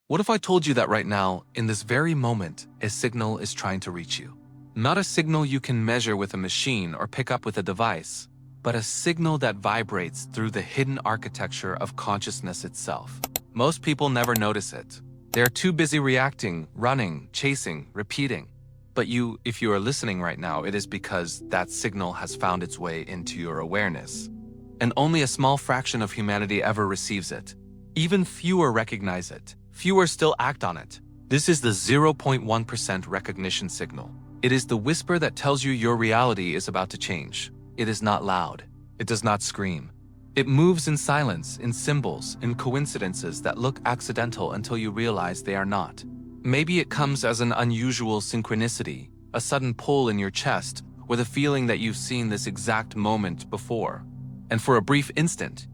What if I told you that right now, in this very moment, a signal is trying to reach you? Not a signal you can measure with a machine or pick up with a device, but a signal that vibrates through the hidden architecture of consciousness itself. Most people never notice it. They're too busy reacting, running, chasing, repeating. But if you are listening right now, it is because that signal has found its way into your awareness. And only a small fraction of humanity ever receives it. Even fewer recognize it. Fewer still act on it. This is the 0.1% recognition signal. It is the whisper that tells you your reality is about to change. It is not loud. It does not scream. It moves in silence, in symbols, in coincidences that look accidental until you realize they are not. Maybe it comes as an unusual synchronicity, a sudden pull in your chest, with a feeling that you've seen this exact moment before. And for a brief instant,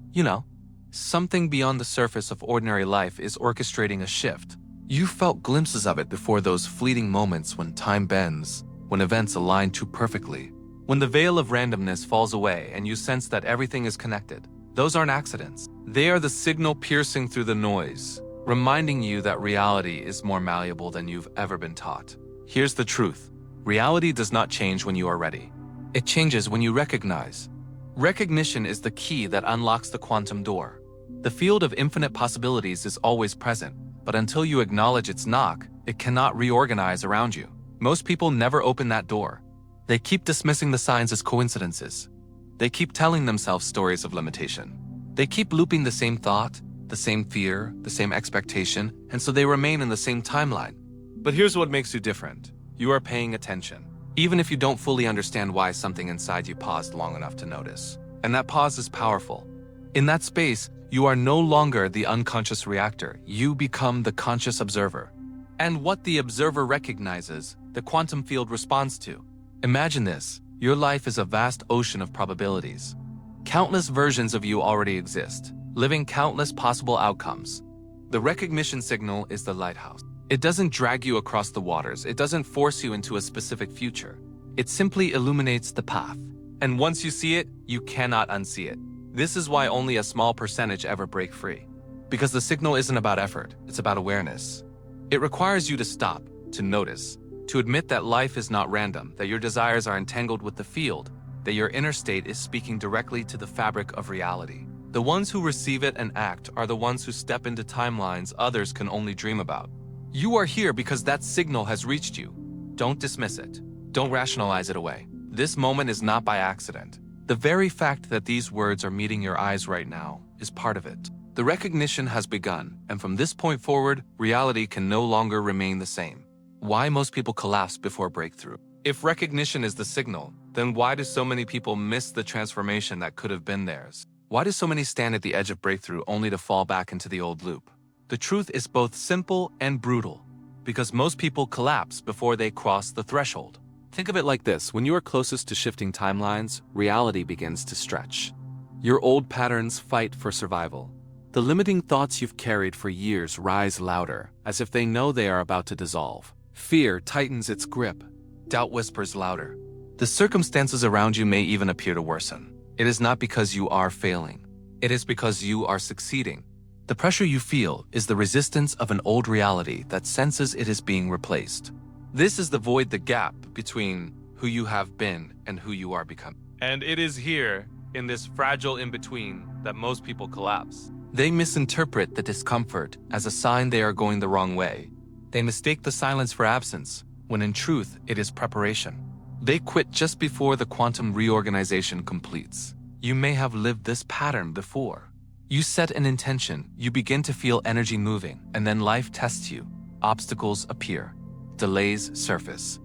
something beyond the surface of ordinary life is orchestrating a shift. You felt glimpses of it before, those fleeting moments when time bends, when events align too perfectly, when the veil of randomness falls away and you sense that everything is connected. Those aren't accidents. They are the signal piercing through the noise, reminding you that reality is more malleable than you've ever been taught. Here's the truth. Reality does not change when you are ready. It changes when you recognize. Recognition is the key that unlocks the quantum door. The field of infinite possibilities is always present, but until you acknowledge its knock, it cannot reorganize around you. Most people never open that door. They keep dismissing the signs as coincidences. They keep telling themselves stories of limitation. They keep looping the same thought, the same fear, the same expectation, and so they remain in the same timeline. But here's what makes you different. You are paying attention, even if you don't fully understand why something inside you paused long enough to notice. And that pause is powerful. In that space, you are no longer the unconscious reactor. You become the conscious observer. And what the observer recognizes, the quantum field responds to. Imagine this. Your life is a vast ocean of probabilities. Countless versions of you already exist, living countless possible outcomes. The recognition signal is the lighthouse. It doesn't drag you across the waters. It doesn't force you into a specific future. It simply illuminates the path. And once you see it, you cannot unsee it. This is why only a small percentage ever break free. Because the signal isn't about effort, it's about awareness. It requires you to stop, to notice, to admit that life is not random, that your desires are entangled with the field, that your inner state is speaking directly to the fabric of reality. The ones who receive it and act are the ones who step into timelines others can only dream about. You are here because that signal has reached you. Don't dismiss it. Don't rationalize it away. This moment is not by accident. The very fact that these words are meeting your eyes right now is part of it. The recognition has begun, and from this point forward, reality can no longer remain the same. Why most people collapse before breakthrough? If recognition is the signal, then why do so many people miss the transformation that could have been theirs? Why do so many stand at the edge of breakthrough only to fall back into the old loop? The truth is both simple and brutal, because most people collapse before they cross the threshold. Think of it like this. When you are closest to shifting timelines, reality begins to stretch. Your old patterns fight for survival. The limiting thoughts you've carried for years rise louder, as if they know they are about to dissolve. Fear tightens its grip. Doubt whispers louder. The circumstances around you may even appear to worsen. It is not because you are failing. It is because you are succeeding. The pressure you feel is the resistance of an old reality that senses it is being replaced. This is the void, the gap between who you have been and who you are becoming. And it is here, in this fragile in-between, that most people collapse. They misinterpret the discomfort as a sign they are going the wrong way. They mistake the silence for absence, when in truth it is preparation. They quit just before the quantum reorganization completes. You may have lived this pattern before. You set an intention, you begin to feel energy moving, and then life tests you. Obstacles appear. Delays surface.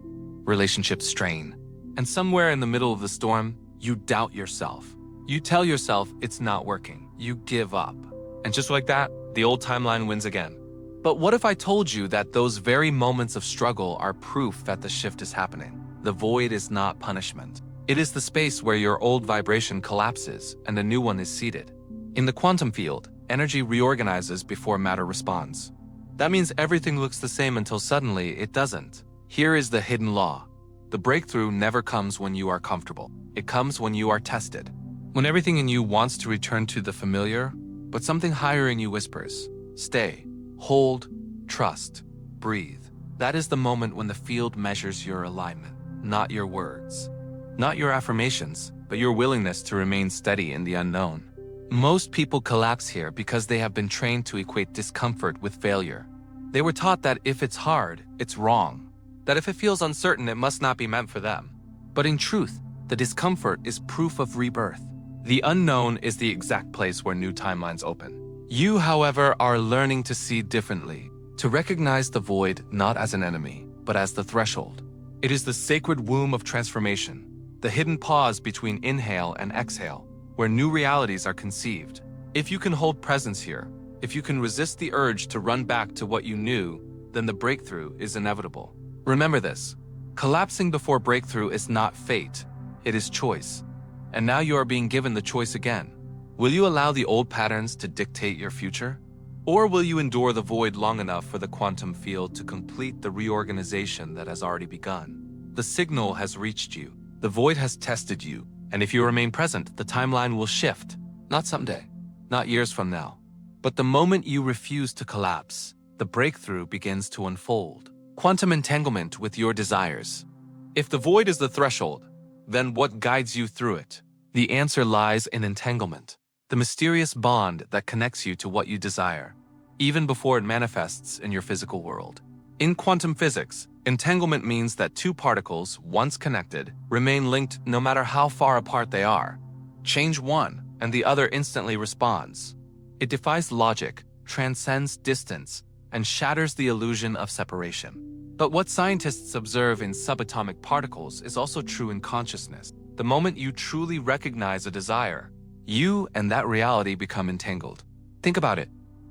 Relationships strain. And somewhere in the middle of the storm, you doubt yourself. You tell yourself it's not working. You give up. And just like that, the old timeline wins again. But what if I told you that those very moments of struggle are proof that the shift is happening? The void is not punishment. It is the space where your old vibration collapses and a new one is seated. In the quantum field, energy reorganizes before matter responds. That means everything looks the same until suddenly it doesn't. Here is the hidden law. The breakthrough never comes when you are comfortable. It comes when you are tested. When everything in you wants to return to the familiar, but something higher in you whispers, stay, hold, trust, breathe. That is the moment when the field measures your alignment, not your words, not your affirmations, but your willingness to remain steady in the unknown. Most people collapse here because they have been trained to equate discomfort with failure. They were taught that if it's hard, it's wrong, that if it feels uncertain, it must not be meant for them. But in truth, the discomfort is proof of rebirth. The unknown is the exact place where new timelines open. You, however, are learning to see differently, to recognize the void not as an enemy, but as the threshold. It is the sacred womb of transformation, the hidden pause between inhale and exhale, where new realities are conceived. If you can hold presence here, if you can resist the urge to run back to what you knew, then the breakthrough is inevitable. Remember this, collapsing before breakthrough is not fate, it is choice. And now you are being given the choice again. Will you allow the old patterns to dictate your future? Or will you endure the void long enough for the quantum field to complete the reorganization that has already begun? The signal has reached you, the void has tested you, and if you remain present, the timeline will shift. Not someday, not years from now, but the moment you refuse to collapse, the breakthrough begins to unfold. Quantum entanglement with your desires. If the void is the threshold, then what guides you through it? The answer lies in entanglement, the mysterious bond that connects you to what you desire, even before it manifests in your physical world. In quantum physics, entanglement means that two particles, once connected, remain linked no matter how far apart they are. Change one, and the other instantly responds. It defies logic, transcends distance, and shatters the illusion of separation. But what scientists observe in subatomic particles is also true in consciousness. The moment you truly recognize a desire, you and that reality become entangled. Think about it.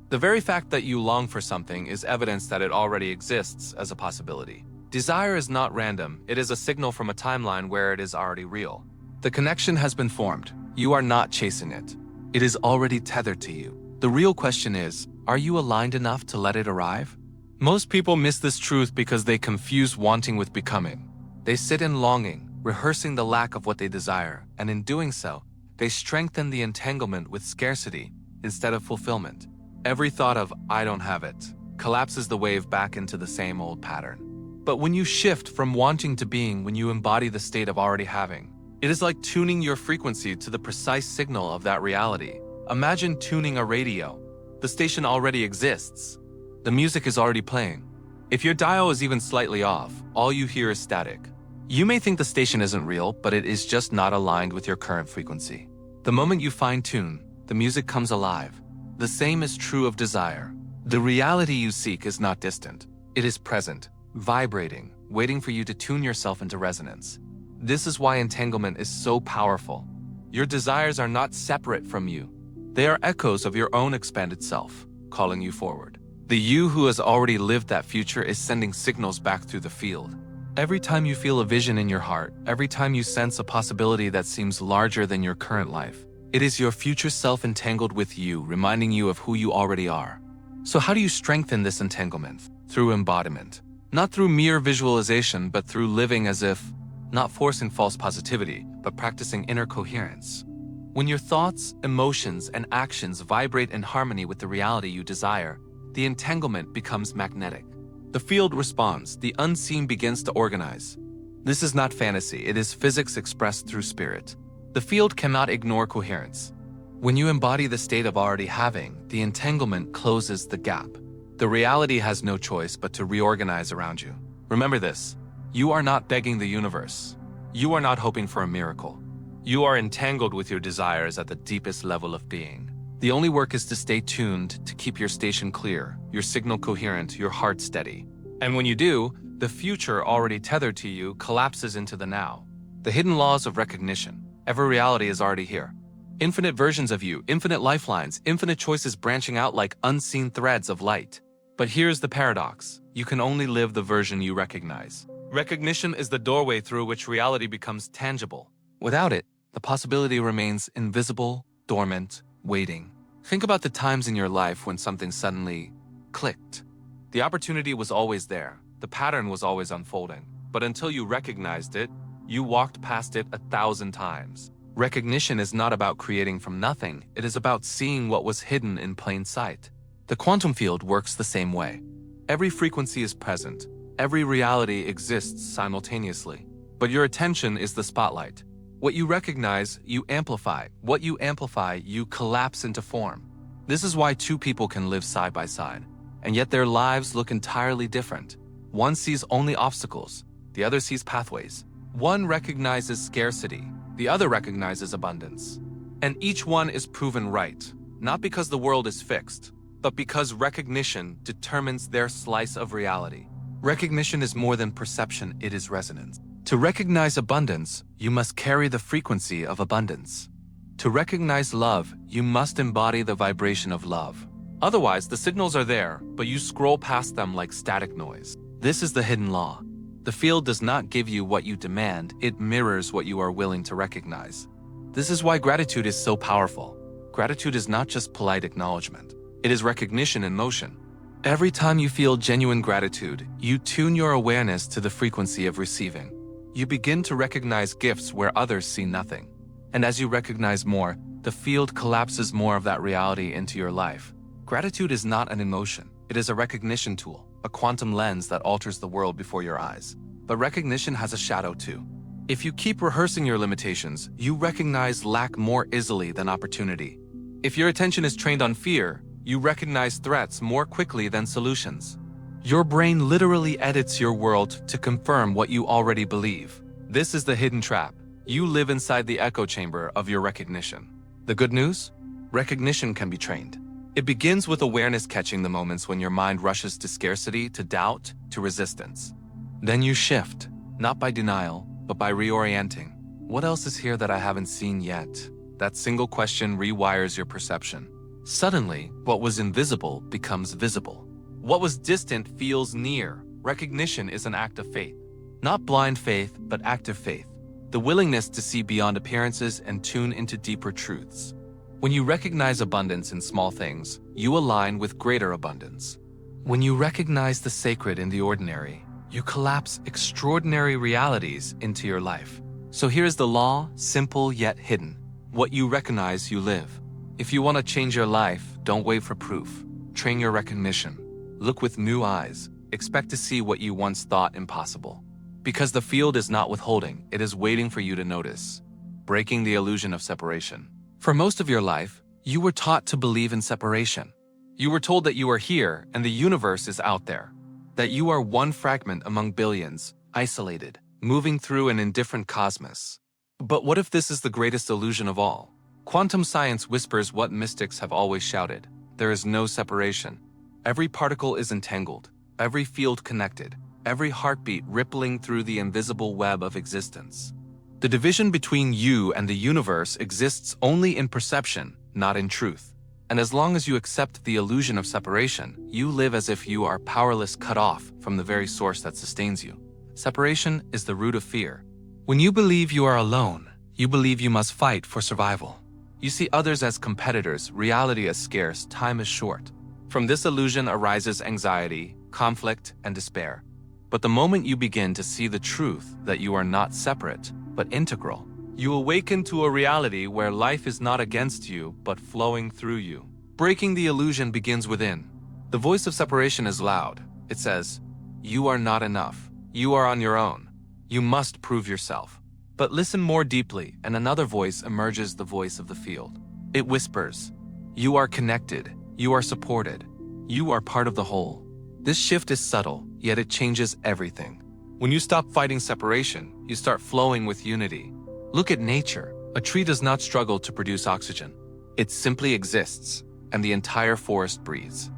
The very fact that you long for something is evidence that it already exists as a possibility. Desire is not random, it is a signal from a timeline where it is already real. The connection has been formed. You are not chasing it. It is already tethered to you. The real question is, are you aligned enough to let it arrive? Most people miss this truth because they confuse wanting with becoming. They sit in longing, rehearsing the lack of what they desire, and in doing so, they strengthen the entanglement with scarcity instead of fulfillment. Every thought of, I don't have it, collapses the wave back into the same old pattern. But when you shift from wanting to being, when you embody the state of already having, it is like tuning your frequency to the precise signal of that reality. Imagine tuning a radio. The station already exists. The music is already playing. If your dial is even slightly off, all you hear is static. You may think the station isn't real, but it is just not aligned with your current frequency. The moment you fine-tune, the music comes alive. The same is true of desire. The reality you seek is not distant. It is present, vibrating, waiting for you to tune yourself into resonance. This is why entanglement is so powerful. Your desires are not separate from you. They are echoes of your own expanded self, calling you forward. The you who has already lived that future is sending signals back through the field. Every time you feel a vision in your heart, every time you sense a possibility that seems larger than your current life, it is your future self entangled with you, reminding you of who you already are. So how do you strengthen this entanglement? Through embodiment. Not through mere visualization, but through living as if, not forcing false positivity, but practicing inner coherence. When your thoughts, emotions, and actions vibrate in harmony with the reality you desire, the entanglement becomes magnetic. The field responds, the unseen begins to organize. This is not fantasy, it is physics expressed through spirit. The field cannot ignore coherence. When you embody the state of already having, the entanglement closes the gap. The reality has no choice but to reorganize around you. Remember this, you are not begging the universe. You are not hoping for a miracle. You are entangled with your desires at the deepest level of being. The only work is to stay tuned, to keep your station clear, your signal coherent, your heart steady. And when you do, the future already tethered to you collapses into the now. The hidden laws of recognition. Every reality is already here. Infinite versions of you, infinite lifelines, infinite choices branching out like unseen threads of light. But here's the paradox. You can only live the version you recognize. Recognition is the doorway through which reality becomes tangible. Without it, the possibility remains invisible, dormant, waiting. Think about the times in your life when something suddenly clicked. The opportunity was always there. The pattern was always unfolding. But until you recognized it, you walked past it 1,000 times. Recognition is not about creating from nothing, it is about seeing what was hidden in plain sight. The quantum field works the same way. Every frequency is present, every reality exists simultaneously, but your attention is the spotlight. What you recognize, you amplify. What you amplify, you collapse into form. This is why two people can live side by side, and yet their lives look entirely different. One sees only obstacles, the other sees pathways. One recognizes scarcity, the other recognizes abundance. And each one is proven right, not because the world is fixed, but because recognition determines their slice of reality. Recognition is more than perception, it is resonance. To recognize abundance, you must carry the frequency of abundance. To recognize love, you must embody the vibration of love. Otherwise, the signals are there, but you scroll past them like static noise. This is the hidden law. The field does not give you what you demand, it mirrors what you are willing to recognize. This is why gratitude is so powerful. Gratitude is not just polite acknowledgement. It is recognition in motion. Every time you feel genuine gratitude, you tune your awareness to the frequency of receiving. You begin to recognize gifts where others see nothing. And as you recognize more, the field collapses more of that reality into your life. Gratitude is not an emotion. It is a recognition tool, a quantum lens that alters the world before your eyes. But recognition has a shadow too. If you keep rehearsing your limitations, you recognize lack more easily than opportunity. If your attention is trained on fear, you recognize threats more quickly than solutions. Your brain literally edits your world to confirm what you already believe. This is the hidden trap. You live inside the echo chamber of your recognition. The good news? Recognition can be trained. It begins with awareness, catching the moments when your mind rushes to scarcity, to doubt, to resistance. Then you shift, not by denial, but by reorienting. What else is here that I haven't seen yet? That single question rewires your perception. Suddenly, what was invisible becomes visible. What was distant feels near. Recognition is an act of faith. Not blind faith, but active faith. The willingness to see beyond appearances and tune into deeper truths. When you recognize abundance in small things, you align with greater abundance. When you recognize the sacred in the ordinary, you collapse extraordinary realities into your life. So here's the law, simple yet hidden. What you recognize, you live. If you want to change your life, don't wait for proof. Train your recognition. Look with new eyes. Expect to see what you once thought impossible. Because the field is not withholding, it is waiting for you to notice. Breaking the illusion of separation. For most of your life, you were taught to believe in separation. You were told that you are here and the universe is out there. That you are one fragment among billions, isolated, moving through an indifferent cosmos. But what if this is the greatest illusion of all? Quantum science whispers what mystics have always shouted. There is no separation. Every particle is entangled, every field connected, every heartbeat rippling through the invisible web of existence. The division between you and the universe exists only in perception, not in truth. And as long as you accept the illusion of separation, you live as if you are powerless, cut off from the very source that sustains you. Separation is the root of fear. When you believe you are alone, you believe you must fight for survival. You see others as competitors, reality as scarce, time is short. From this illusion arises anxiety, conflict, and despair. But the moment you begin to see the truth that you are not separate, but integral, you awaken to a reality where life is not against you, but flowing through you. Breaking the illusion begins within. The voice of separation is loud. It says, "You are not enough. You are on your own. You must prove yourself." But listen more deeply, and another voice emerges, the voice of the field. It whispers, "You are connected. You are supported. You are part of the whole." This shift is subtle, yet it changes everything. When you stop fighting separation, you start flowing with unity. Look at nature. A tree does not struggle to produce oxygen. It simply exists, and the entire forest breathes.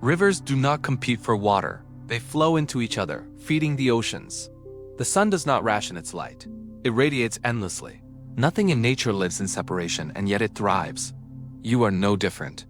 Rivers do not compete for water. They flow into each other, feeding the oceans. The sun does not ration its light. It radiates endlessly. Nothing in nature lives in separation, and yet it thrives. You are no different.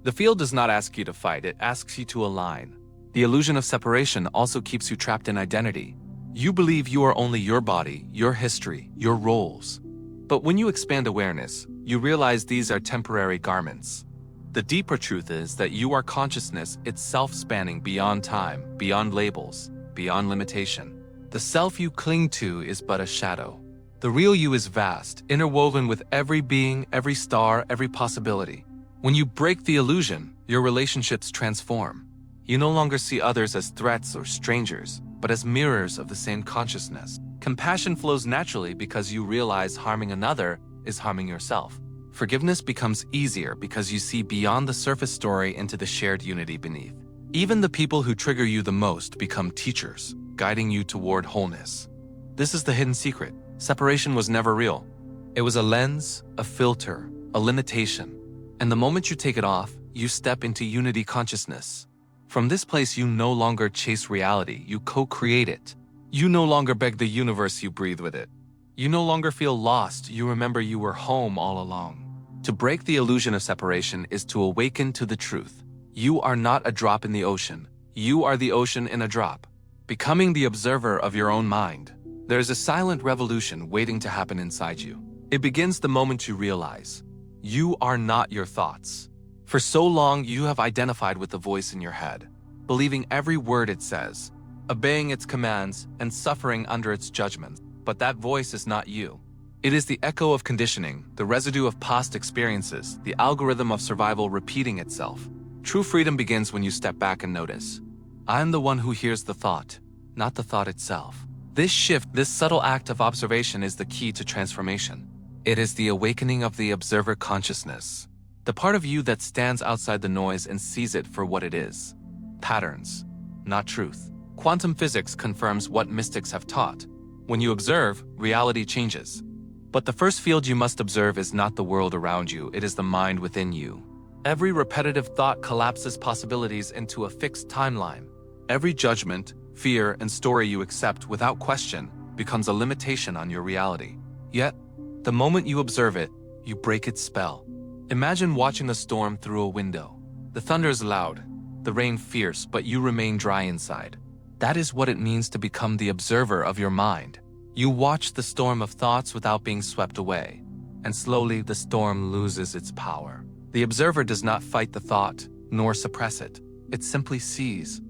The field does not ask you to fight, it asks you to align. The illusion of separation also keeps you trapped in identity. You believe you are only your body, your history, your roles. But when you expand awareness, you realize these are temporary garments. The deeper truth is that you are consciousness itself, spanning beyond time, beyond labels, beyond limitation. The self you cling to is but a shadow. The real you is vast, interwoven with every being, every star, every possibility. When you break the illusion, your relationships transform. You no longer see others as threats or strangers, but as mirrors of the same consciousness. Compassion flows naturally because you realize harming another is harming yourself. Forgiveness becomes easier because you see beyond the surface story into the shared unity beneath. Even the people who trigger you the most become teachers, guiding you toward wholeness. This is the hidden secret. Separation was never real. It was a lens, a filter, a limitation. And the moment you take it off, you step into unity consciousness. From this place, you no longer chase reality, you co-create it. You no longer beg the universe, you breathe with it. You no longer feel lost, you remember you were home all along. To break the illusion of separation is to awaken to the truth. You are not a drop in the ocean. You are the ocean in a drop. Becoming the observer of your own mind. There's a silent revolution waiting to happen inside you. It begins the moment you realize you are not your thoughts. For so long, you have identified with the voice in your head, believing every word it says, obeying its commands, and suffering under its judgments. But that voice is not you. It is the echo of conditioning, the residue of past experiences, the algorithm of survival repeating itself. True freedom begins when you step back and notice, I am the one who hears the thought, not the thought itself. This shift, this subtle act of observation is the key to transformation. It is the awakening of the observer consciousness, the part of you that stands outside the noise and sees it for what it is. Patterns, not truth. Quantum physics confirms what mystics have taught. When you observe, reality changes. But the first field you must observe is not the world around you, it is the mind within you. Every repetitive thought collapses possibilities into a fixed timeline. Every judgment, fear, and story you accept without question becomes a limitation on your reality. Yet, the moment you observe it, you break its spell. Imagine watching a storm through a window. The thunder is loud, the rain fierce, but you remain dry inside. That is what it means to become the observer of your mind. You watch the storm of thoughts without being swept away, and slowly the storm loses its power. The observer does not fight the thought, nor suppress it. It simply sees.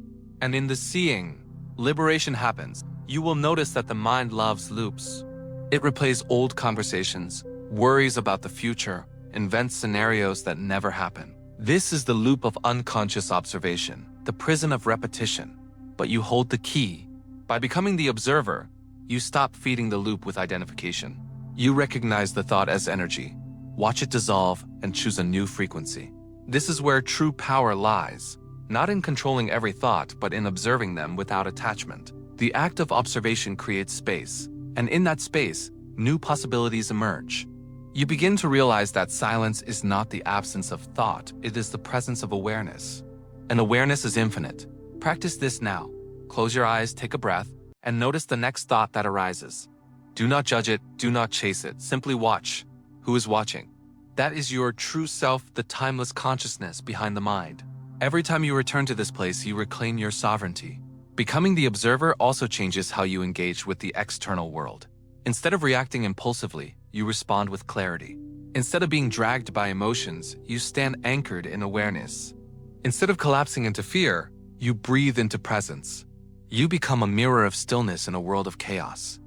And in the seeing, liberation happens. You will notice that the mind loves loops. It replays old conversations, worries about the future, invents scenarios that never happen. This is the loop of unconscious observation, the prison of repetition. But you hold the key. By becoming the observer, you stop feeding the loop with identification. You recognize the thought as energy, watch it dissolve, and choose a new frequency. This is where true power lies, not in controlling every thought, but in observing them without attachment. The act of observation creates space, and in that space, new possibilities emerge. You begin to realize that silence is not the absence of thought, it is the presence of awareness. And awareness is infinite. Practice this now. Close your eyes, take a breath, and notice the next thought that arises. Do not judge it, do not chase it, simply watch. Who is watching? That is your true self, the timeless consciousness behind the mind. Every time you return to this place, you reclaim your sovereignty. Becoming the observer also changes how you engage with the external world. Instead of reacting impulsively, you respond with clarity. Instead of being dragged by emotions, you stand anchored in awareness. Instead of collapsing into fear, you breathe into presence. You become a mirror of stillness in a world of chaos.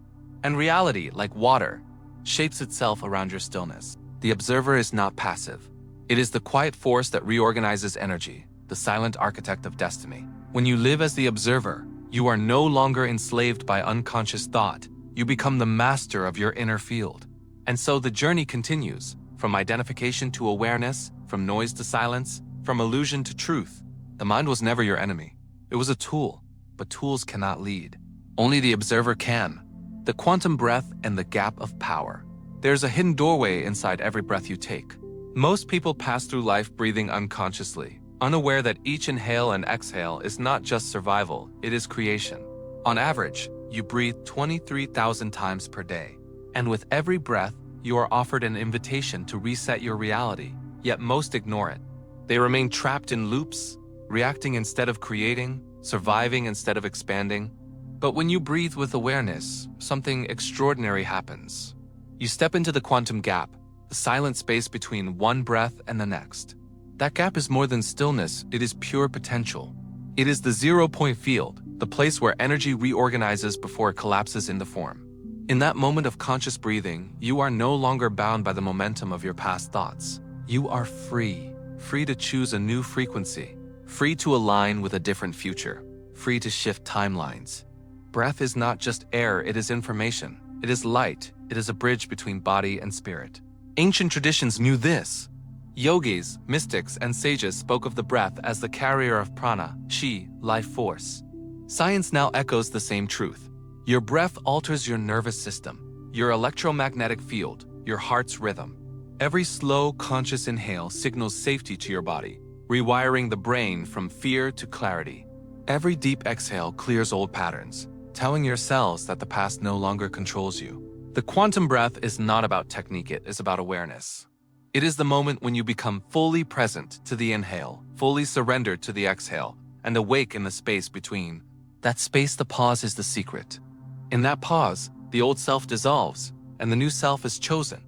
And reality, like water, shapes itself around your stillness. The observer is not passive. It is the quiet force that reorganizes energy, the silent architect of destiny. When you live as the observer, you are no longer enslaved by unconscious thought. You become the master of your inner field. And so the journey continues, from identification to awareness, from noise to silence, from illusion to truth. The mind was never your enemy. It was a tool, but tools cannot lead. Only the observer can. The quantum breath and the gap of power. There's a hidden doorway inside every breath you take. Most people pass through life breathing unconsciously, unaware that each inhale and exhale is not just survival, it is creation. On average, you breathe 23,000 times per day. And with every breath, you are offered an invitation to reset your reality, yet most ignore it. They remain trapped in loops, reacting instead of creating, surviving instead of expanding. But when you breathe with awareness, something extraordinary happens. You step into the quantum gap, the silent space between one breath and the next. That gap is more than stillness, it is pure potential. It is the 0-point field, the place where energy reorganizes before it collapses into form. In that moment of conscious breathing, you are no longer bound by the momentum of your past thoughts. You are free, free to choose a new frequency, free to align with a different future, free to shift timelines. Breath is not just air, it is information. It is light. It is a bridge between body and spirit. Ancient traditions knew this. Yogis, mystics, and sages spoke of the breath as the carrier of prana, chi, life force. Science now echoes the same truth. Your breath alters your nervous system, your electromagnetic field, your heart's rhythm. Every slow, conscious inhale signals safety to your body, rewiring the brain from fear to clarity. Every deep exhale clears old patterns, telling your cells that the past no longer controls you. The quantum breath is not about technique, it is about awareness. It is the moment when you become fully present to the inhale, fully surrendered to the exhale, and awake in the space between. That space, the pause, is the secret. In that pause, the old self dissolves, and the new self is chosen.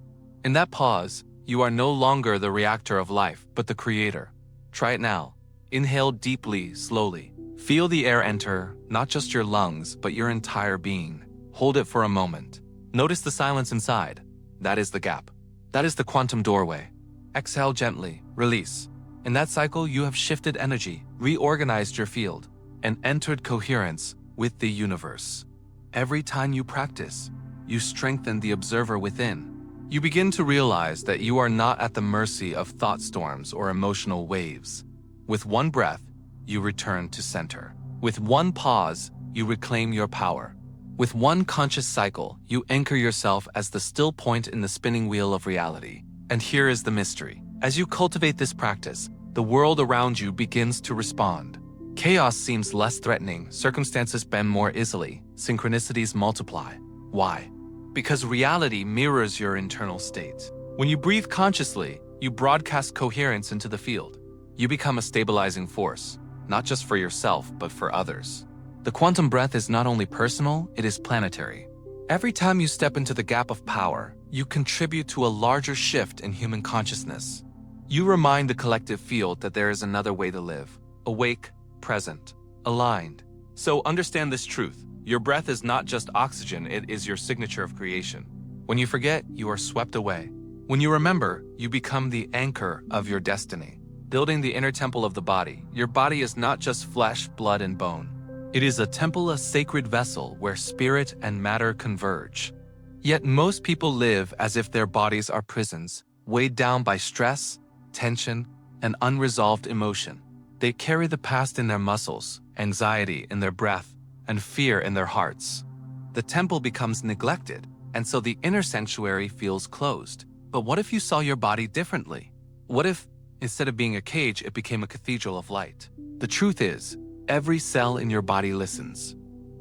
In that pause, you are no longer the reactor of life, but the creator. Try it now. Inhale deeply, slowly. Feel the air enter, not just your lungs, but your entire being. Hold it for a moment. Notice the silence inside. That is the gap. That is the quantum doorway. Exhale gently, release. In that cycle, you have shifted energy, reorganized your field, and entered coherence with the universe. Every time you practice, you strengthen the observer within. You begin to realize that you are not at the mercy of thought storms or emotional waves. With one breath, you return to center. With one pause, you reclaim your power. With one conscious cycle, you anchor yourself as the still point in the spinning wheel of reality. And here is the mystery. As you cultivate this practice, the world around you begins to respond. Chaos seems less threatening, circumstances bend more easily, synchronicities multiply. Why? Because reality mirrors your internal state. When you breathe consciously, you broadcast coherence into the field. You become a stabilizing force, not just for yourself, but for others. The quantum breath is not only personal, it is planetary. Every time you step into the gap of power, you contribute to a larger shift in human consciousness. You remind the collective field that there is another way to live, awake, present, aligned. So understand this truth. Your breath is not just oxygen, it is your signature of creation. When you forget, you are swept away. When you remember, you become the anchor of your destiny. Building the inner temple of the body, your body is not just flesh, blood, and bone. It is a temple, a sacred vessel where spirit and matter converge. Yet most people live as if their bodies are prisons, weighed down by stress, tension, and unresolved emotion. They carry the past in their muscles, anxiety in their breath, and fear in their hearts. The temple becomes neglected, and so the inner sanctuary feels closed. But what if you saw your body differently? What if, instead of being a cage, it became a cathedral of light? The truth is, every cell in your body listens.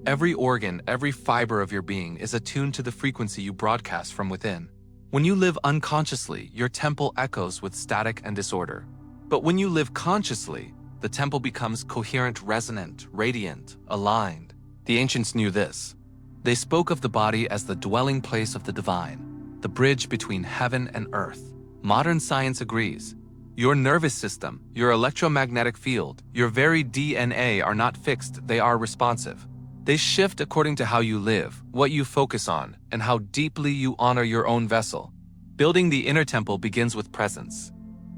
Every organ, every fiber of your being is attuned to the frequency you broadcast from within. When you live unconsciously, your temple echoes with static and disorder. But when you live consciously, the temple becomes coherent, resonant, radiant, aligned. The ancients knew this. They spoke of the body as the dwelling place of the divine, the bridge between heaven and earth. Modern science agrees. Your nervous system, your electromagnetic field, your very DNA are not fixed, they are responsive. They shift according to how you live, what you focus on, and how deeply you honor your own vessel. Building the inner temple begins with presence.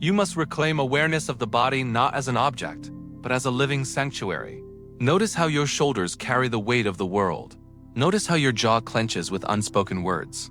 You must reclaim awareness of the body not as an object, but as a living sanctuary. Notice how your shoulders carry the weight of the world. Notice how your jaw clenches with unspoken words.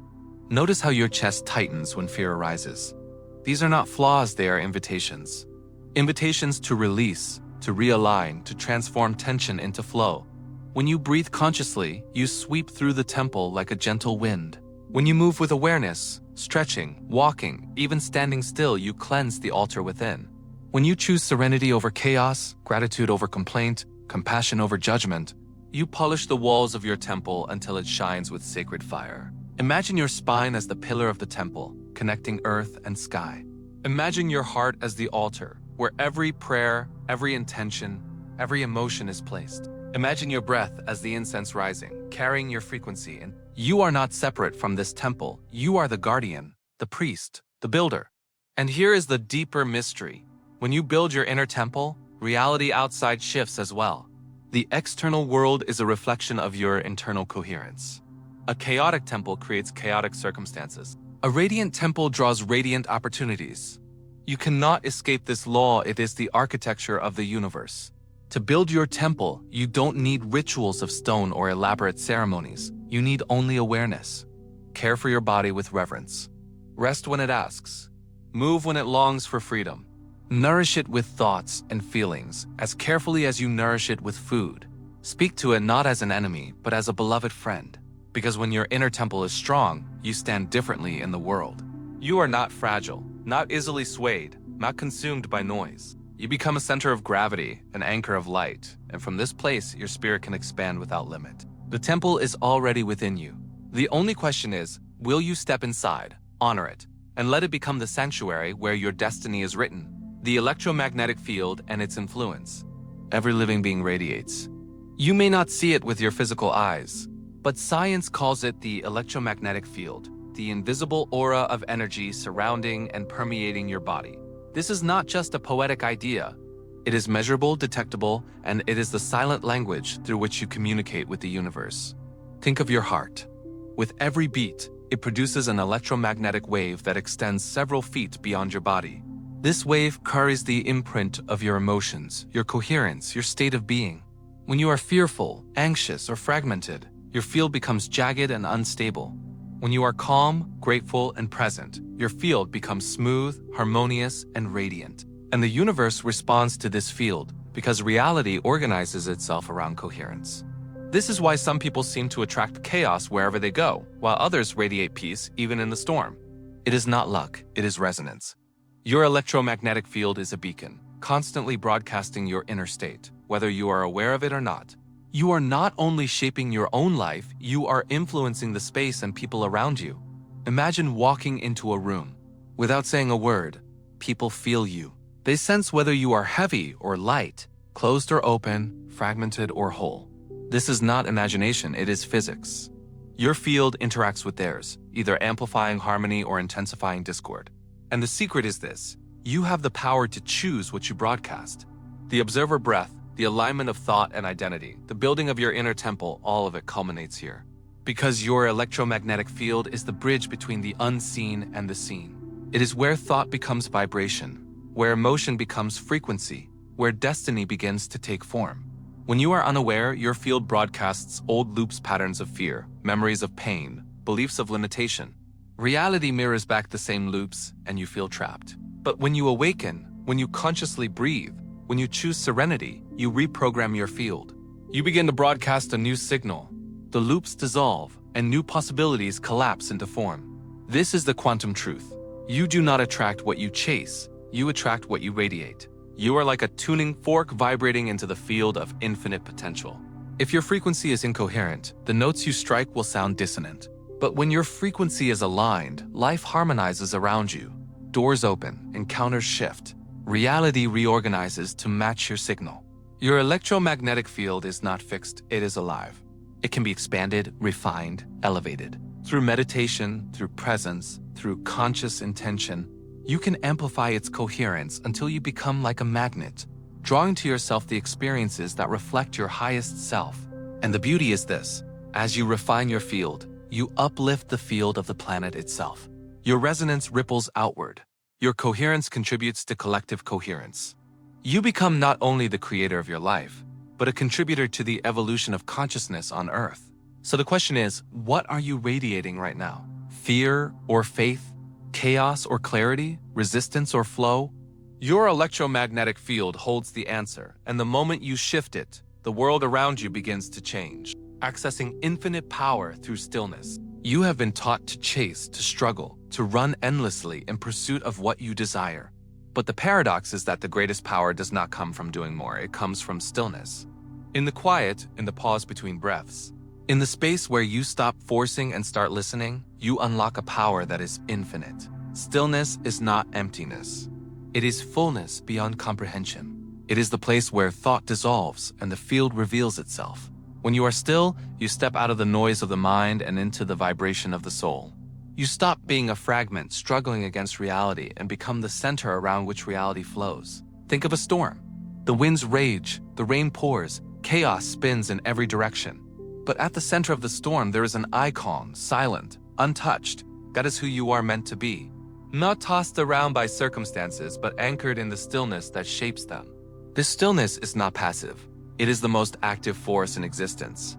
Notice how your chest tightens when fear arises. These are not flaws, they are invitations. Invitations to release, to realign, to transform tension into flow. When you breathe consciously, you sweep through the temple like a gentle wind. When you move with awareness, stretching, walking, even standing still, you cleanse the altar within. When you choose serenity over chaos, gratitude over complaint, compassion over judgment, you polish the walls of your temple until it shines with sacred fire. Imagine your spine as the pillar of the temple, connecting earth and sky. Imagine your heart as the altar, where every prayer, every intention, every emotion is placed. Imagine your breath as the incense rising, carrying your frequency, and you are not separate from this temple. You are the guardian, the priest, the builder. And here is the deeper mystery. When you build your inner temple, reality outside shifts as well. The external world is a reflection of your internal coherence. A chaotic temple creates chaotic circumstances. A radiant temple draws radiant opportunities. You cannot escape this law. It is the architecture of the universe. To build your temple, you don't need rituals of stone or elaborate ceremonies. You need only awareness. Care for your body with reverence. Rest when it asks. Move when it longs for freedom. Nourish it with thoughts and feelings as carefully as you nourish it with food. Speak to it not as an enemy, but as a beloved friend. Because when your inner temple is strong, you stand differently in the world. You are not fragile, not easily swayed, not consumed by noise. You become a center of gravity, an anchor of light, and from this place, your spirit can expand without limit. The temple is already within you. The only question is, will you step inside, honor it, and let it become the sanctuary where your destiny is written? The electromagnetic field and its influence. Every living being radiates. You may not see it with your physical eyes, but science calls it the electromagnetic field, the invisible aura of energy surrounding and permeating your body. This is not just a poetic idea. It is measurable, detectable, and it is the silent language through which you communicate with the universe. Think of your heart. With every beat, it produces an electromagnetic wave that extends several feet beyond your body. This wave carries the imprint of your emotions, your coherence, your state of being. When you are fearful, anxious, or fragmented, your field becomes jagged and unstable. When you are calm, grateful, and present, your field becomes smooth, harmonious, and radiant. And the universe responds to this field because reality organizes itself around coherence. This is why some people seem to attract chaos wherever they go, while others radiate peace even in the storm. It is not luck, it is resonance. Your electromagnetic field is a beacon, constantly broadcasting your inner state, whether you are aware of it or not. You are not only shaping your own life, you are influencing the space and people around you. Imagine walking into a room. Without saying a word, people feel you. They sense whether you are heavy or light, closed or open, fragmented or whole. This is not imagination, it is physics. Your field interacts with theirs, either amplifying harmony or intensifying discord. And the secret is this: you have the power to choose what you broadcast. The observer breath, the alignment of thought and identity, the building of your inner temple, all of it culminates here. Because your electromagnetic field is the bridge between the unseen and the seen. It is where thought becomes vibration, where emotion becomes frequency, where destiny begins to take form. When you are unaware, your field broadcasts old loops, patterns of fear, memories of pain, beliefs of limitation. Reality mirrors back the same loops, and you feel trapped. But when you awaken, when you consciously breathe, when you choose serenity, you reprogram your field. You begin to broadcast a new signal. The loops dissolve, and new possibilities collapse into form. This is the quantum truth. You do not attract what you chase, you attract what you radiate. You are like a tuning fork vibrating into the field of infinite potential. If your frequency is incoherent, the notes you strike will sound dissonant. But when your frequency is aligned, life harmonizes around you. Doors open, encounters shift. Reality reorganizes to match your signal. Your electromagnetic field is not fixed, it is alive. It can be expanded, refined, elevated. Through meditation, through presence, through conscious intention, you can amplify its coherence until you become like a magnet, drawing to yourself the experiences that reflect your highest self. And the beauty is this: as you refine your field, you uplift the field of the planet itself. Your resonance ripples outward. Your coherence contributes to collective coherence. You become not only the creator of your life, but a contributor to the evolution of consciousness on Earth. So the question is, what are you radiating right now? Fear or faith? Chaos or clarity? Resistance or flow? Your electromagnetic field holds the answer, and the moment you shift it, the world around you begins to change, accessing infinite power through stillness. You have been taught to chase, to struggle, to run endlessly in pursuit of what you desire. But the paradox is that the greatest power does not come from doing more, it comes from stillness. In the quiet, in the pause between breaths, in the space where you stop forcing and start listening, you unlock a power that is infinite. Stillness is not emptiness. It is fullness beyond comprehension. It is the place where thought dissolves and the field reveals itself. When you are still, you step out of the noise of the mind and into the vibration of the soul. You stop being a fragment struggling against reality and become the center around which reality flows. Think of a storm. The winds rage, the rain pours, chaos spins in every direction. But at the center of the storm, there is an icon, silent, untouched. That is who you are meant to be. Not tossed around by circumstances, but anchored in the stillness that shapes them. This stillness is not passive. It is the most active force in existence.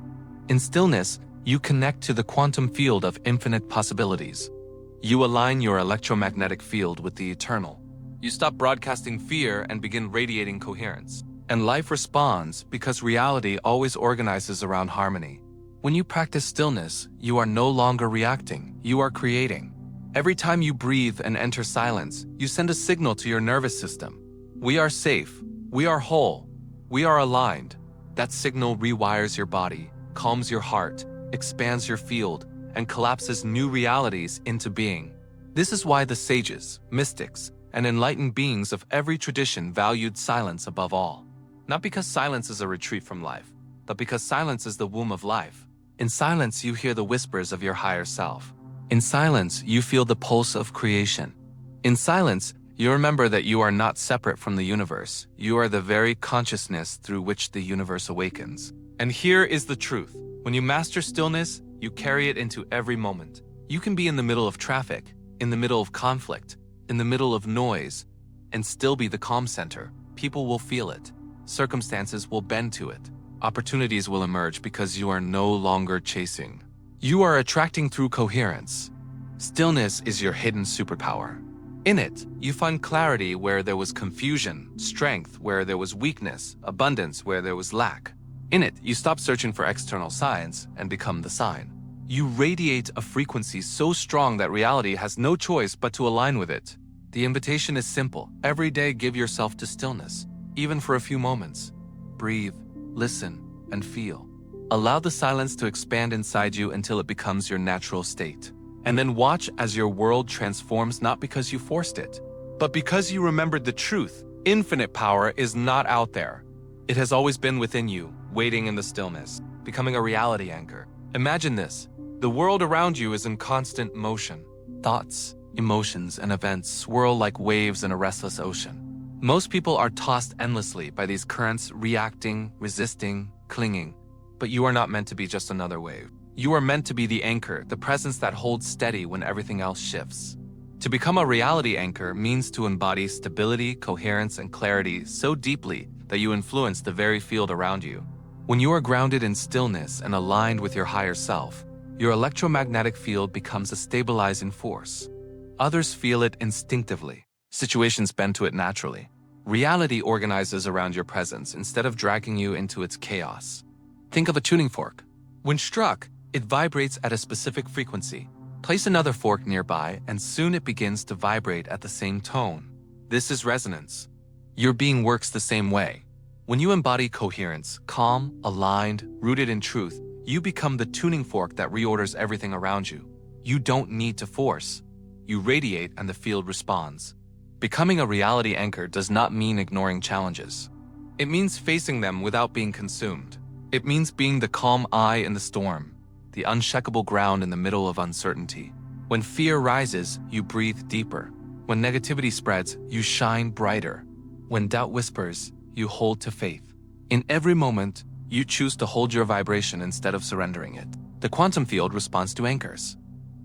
In stillness, you connect to the quantum field of infinite possibilities. You align your electromagnetic field with the eternal. You stop broadcasting fear and begin radiating coherence. And life responds because reality always organizes around harmony. When you practice stillness, you are no longer reacting, you are creating. Every time you breathe and enter silence, you send a signal to your nervous system. We are safe, we are whole, we are aligned. That signal rewires your body, calms your heart, expands your field, and collapses new realities into being. This is why the sages, mystics, and enlightened beings of every tradition valued silence above all. Not because silence is a retreat from life, but because silence is the womb of life. In silence, you hear the whispers of your higher self. In silence, you feel the pulse of creation. In silence, you remember that you are not separate from the universe. You are the very consciousness through which the universe awakens. And here is the truth. When you master stillness, you carry it into every moment. You can be in the middle of traffic, in the middle of conflict, in the middle of noise, and still be the calm center. People will feel it. Circumstances will bend to it. Opportunities will emerge because you are no longer chasing. You are attracting through coherence. Stillness is your hidden superpower. In it, you find clarity where there was confusion, strength where there was weakness, abundance where there was lack. In it, you stop searching for external signs and become the sign. You radiate a frequency so strong that reality has no choice but to align with it. The invitation is simple. Every day, give yourself to stillness, even for a few moments. Breathe, listen, and feel. Allow the silence to expand inside you until it becomes your natural state. And then watch as your world transforms, not because you forced it, but because you remembered the truth. Infinite power is not out there. It has always been within you, waiting in the stillness, becoming a reality anchor. Imagine this. The world around you is in constant motion. Thoughts, emotions, and events swirl like waves in a restless ocean. Most people are tossed endlessly by these currents, reacting, resisting, clinging. But you are not meant to be just another wave. You are meant to be the anchor, the presence that holds steady when everything else shifts. To become a reality anchor means to embody stability, coherence, and clarity so deeply that you influence the very field around you. When you are grounded in stillness and aligned with your higher self, your electromagnetic field becomes a stabilizing force. Others feel it instinctively. Situations bend to it naturally. Reality organizes around your presence instead of dragging you into its chaos. Think of a tuning fork. When struck, it vibrates at a specific frequency. Place another fork nearby, and soon it begins to vibrate at the same tone. This is resonance. Your being works the same way. When you embody coherence, calm, aligned, rooted in truth, you become the tuning fork that reorders everything around you. You don't need to force. You radiate and the field responds. Becoming a reality anchor does not mean ignoring challenges. It means facing them without being consumed. It means being the calm eye in the storm, the unshakable ground in the middle of uncertainty. When fear rises, you breathe deeper. When negativity spreads, you shine brighter. When doubt whispers, you hold to faith. In every moment, you choose to hold your vibration instead of surrendering it. The quantum field responds to anchors.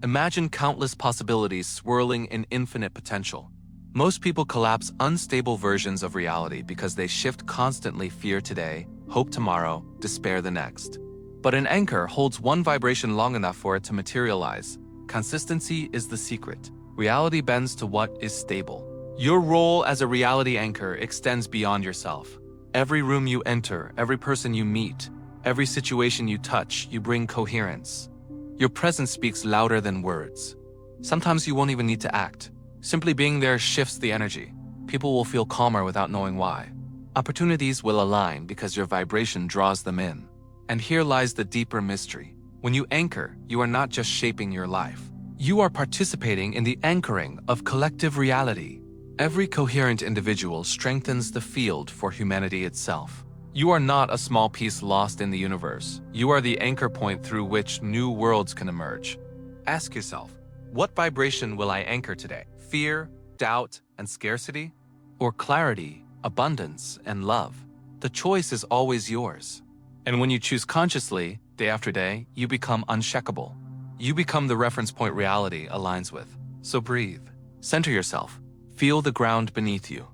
Imagine countless possibilities swirling in infinite potential. Most people collapse unstable versions of reality because they shift constantly: fear today, hope tomorrow, despair the next. But an anchor holds one vibration long enough for it to materialize. Consistency is the secret. Reality bends to what is stable. Your role as a reality anchor extends beyond yourself. Every room you enter, every person you meet, every situation you touch, you bring coherence. Your presence speaks louder than words. Sometimes you won't even need to act. Simply being there shifts the energy. People will feel calmer without knowing why. Opportunities will align because your vibration draws them in. And here lies the deeper mystery. When you anchor, you are not just shaping your life. You are participating in the anchoring of collective reality. Every coherent individual strengthens the field for humanity itself. You are not a small piece lost in the universe. You are the anchor point through which new worlds can emerge. Ask yourself, what vibration will I anchor today? Fear, doubt, and scarcity? Or clarity, abundance, and love? The choice is always yours. And when you choose consciously, day after day, you become uncheckable. You become the reference point reality aligns with. So breathe, center yourself, feel the ground beneath you,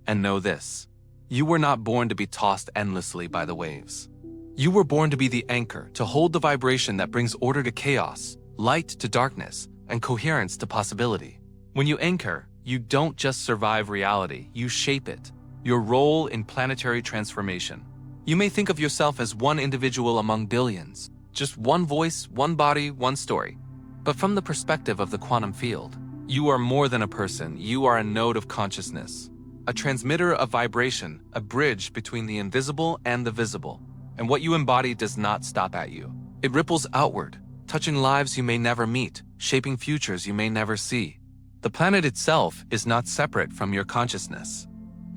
and know this. You were not born to be tossed endlessly by the waves. You were born to be the anchor, to hold the vibration that brings order to chaos, light to darkness, and coherence to possibility. When you anchor, you don't just survive reality, you shape it. Your role in planetary transformation. You may think of yourself as one individual among billions, just one voice, one body, one story. But from the perspective of the quantum field, you are more than a person, you are a node of consciousness. A transmitter of vibration, a bridge between the invisible and the visible. And what you embody does not stop at you. It ripples outward, touching lives you may never meet, shaping futures you may never see. The planet itself is not separate from your consciousness.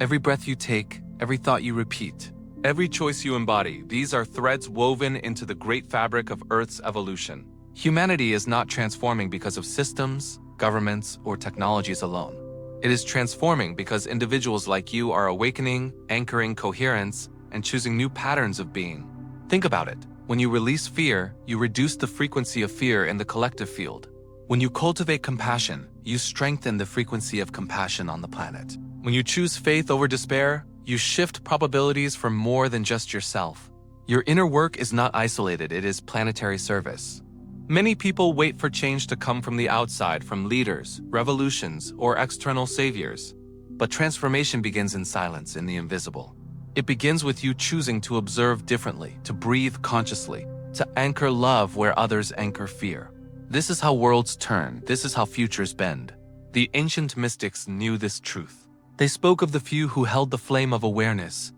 Every breath you take, every thought you repeat, every choice you embody, these are threads woven into the great fabric of Earth's evolution. Humanity is not transforming because of systems, governments, or technologies alone. It is transforming because individuals like you are awakening, anchoring coherence, and choosing new patterns of being. Think about it. When you release fear, you reduce the frequency of fear in the collective field. When you cultivate compassion, you strengthen the frequency of compassion on the planet. When you choose faith over despair, you shift probabilities for more than just yourself. Your inner work is not isolated, it is planetary service. Many people wait for change to come from the outside, from leaders, revolutions, or external saviors. But transformation begins in silence, in the invisible. It begins with you choosing to observe differently, to breathe consciously, to anchor love where others anchor fear. This is how worlds turn, this is how futures bend. The ancient mystics knew this truth. They spoke of the few who held the flame of awareness,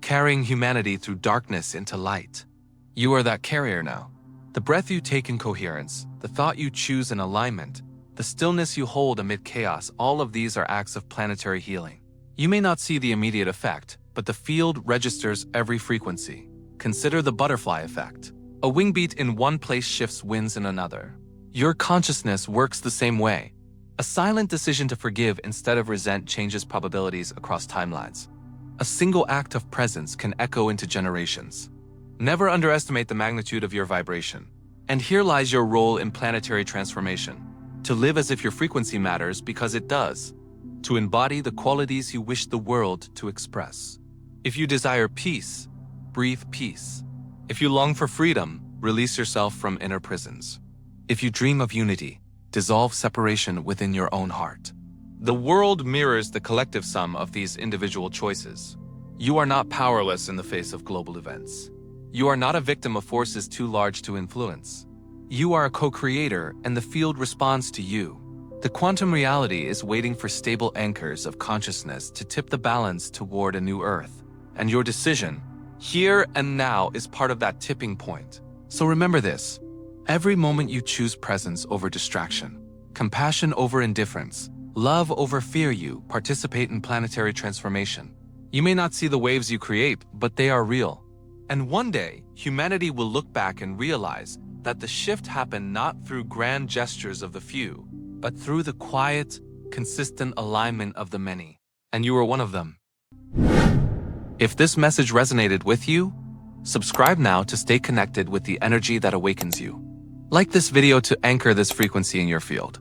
carrying humanity through darkness into light. You are that carrier now. The breath you take in coherence, the thought you choose in alignment, the stillness you hold amid chaos, all of these are acts of planetary healing. You may not see the immediate effect, but the field registers every frequency. Consider the butterfly effect. A wing beat in one place shifts winds in another. Your consciousness works the same way. A silent decision to forgive instead of resent changes probabilities across timelines. A single act of presence can echo into generations. Never underestimate the magnitude of your vibration. And here lies your role in planetary transformation. To live as if your frequency matters because it does. To embody the qualities you wish the world to express. If you desire peace, breathe peace. If you long for freedom, release yourself from inner prisons. If you dream of unity, dissolve separation within your own heart. The world mirrors the collective sum of these individual choices. You are not powerless in the face of global events. You are not a victim of forces too large to influence. You are a co-creator, and the field responds to you. The quantum reality is waiting for stable anchors of consciousness to tip the balance toward a new Earth. And your decision, here and now, is part of that tipping point. So remember this. Every moment you choose presence over distraction, compassion over indifference, love over fear, you participate in planetary transformation. You may not see the waves you create, but they are real. And one day, humanity will look back and realize that the shift happened not through grand gestures of the few, but through the quiet, consistent alignment of the many. And you are one of them. If this message resonated with you, subscribe now to stay connected with the energy that awakens you. Like this video to anchor this frequency in your field.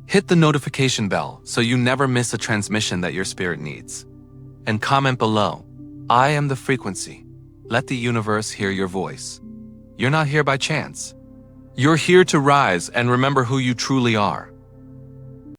Hit the notification bell so you never miss a transmission that your spirit needs. And comment below, I am the frequency. Let the universe hear your voice. You're not here by chance. You're here to rise and remember who you truly are.